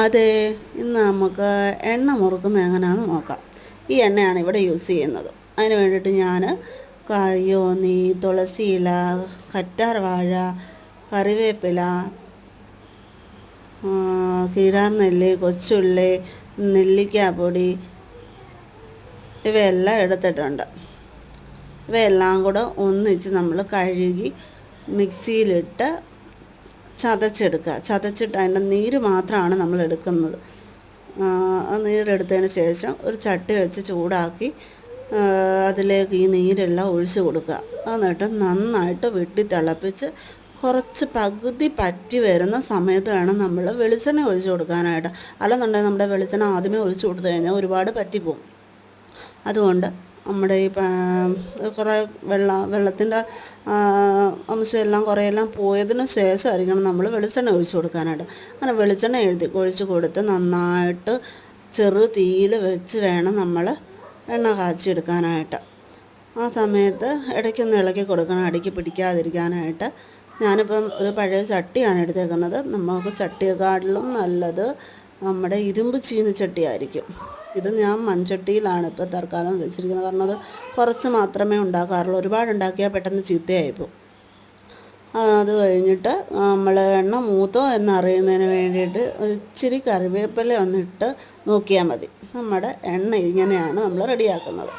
അതെ, ഇന്ന് നമുക്ക് എണ്ണ മുറുക്കുന്നത് എങ്ങനെയാണെന്ന് നോക്കാം. ഈ എണ്ണയാണ് ഇവിടെ യൂസ് ചെയ്യുന്നത്. അതിന് വേണ്ടിയിട്ട് ഞാൻ കായോന്നി, തുളസി ഇല, കറ്റാർ വാഴ, കറിവേപ്പില, കീഴാർനെല്ലി, കൊച്ചുള്ളി, നെല്ലിക്കാപ്പൊടി ഇവയെല്ലാം എടുത്തിട്ടുണ്ട്. ഇവയെല്ലാം കൂടെ ഒന്നിച്ച് നമ്മൾ കഴുകി മിക്സിയിലിട്ട് ചതച്ചെടുക്കുക. ചതച്ചിട്ട് അതിൻ്റെ നീര് മാത്രമാണ് നമ്മൾ എടുക്കുന്നത്. ആ നീരെടുത്തതിന് ശേഷം ഒരു ചട്ടി വെച്ച് ചൂടാക്കി അതിലേക്ക് ഈ നീരെല്ലാം ഒഴിച്ച് കൊടുക്കുക. എന്നിട്ട് നന്നായിട്ട് വെട്ടി തിളപ്പിച്ച് കുറച്ച് പകുതി പറ്റി വരുന്ന സമയത്ത് വേണം നമ്മൾ വെളിച്ചെണ്ണ ഒഴിച്ച് കൊടുക്കാനായിട്ട്. അല്ലെന്നുണ്ടെങ്കിൽ നമ്മുടെ വെളിച്ചെണ്ണ ആദ്യമേ ഒഴിച്ച് കൊടുത്തു കഴിഞ്ഞാൽ ഒരുപാട് പറ്റിപ്പോവും. അതുകൊണ്ട് നമ്മുടെ ഈ കുറേ വെള്ളത്തിൻ്റെ അംശമെല്ലാം കുറേയെല്ലാം പോയതിന് ശേഷമായിരിക്കണം നമ്മൾ വെളിച്ചെണ്ണ ഒഴിച്ച് കൊടുക്കാനായിട്ട്. അങ്ങനെ വെളിച്ചെണ്ണ ഒഴിച്ച് കൊടുത്ത് നന്നായിട്ട് ചെറു തീയിൽ വെച്ച് വേണം നമ്മൾ എണ്ണ കാച്ചിയെടുക്കാനായിട്ട്. ആ സമയത്ത് ഇടയ്ക്കൊന്ന് ഇളക്കി കൊടുക്കണം, അടിക്ക് പിടിക്കാതിരിക്കാനായിട്ട്. ഞാനിപ്പം ഒരു പഴയ ചട്ടിയാണ് എടുത്തേക്കുന്നത്. നമുക്ക് ചട്ടിയെക്കാട്ടിലും നല്ലത് നമ്മുടെ ഇരുമ്പ് ചീനിച്ചട്ടിയായിരിക്കും. ഇത് ഞാൻ മൺചട്ടിയിലാണ് ഇപ്പോൾ തൽക്കാലം വെച്ചിരിക്കുന്നത്. കാരണം അത് കുറച്ച് മാത്രമേ ഉണ്ടാക്കാറുള്ളൂ. ഒരുപാട് ഉണ്ടാക്കിയാൽ പെട്ടെന്ന് ചീത്തയായിപ്പോവും. അത് കഴിഞ്ഞിട്ട് നമ്മൾ എണ്ണ മൂത്തോ എന്നറിയുന്നതിന് വേണ്ടിയിട്ട് ഇച്ചിരി കറിവേപ്പില ഒന്നിട്ട് നോക്കിയാൽ മതി. നമ്മുടെ എണ്ണ ഇങ്ങനെയാണ് നമ്മൾ റെഡിയാക്കുന്നത്.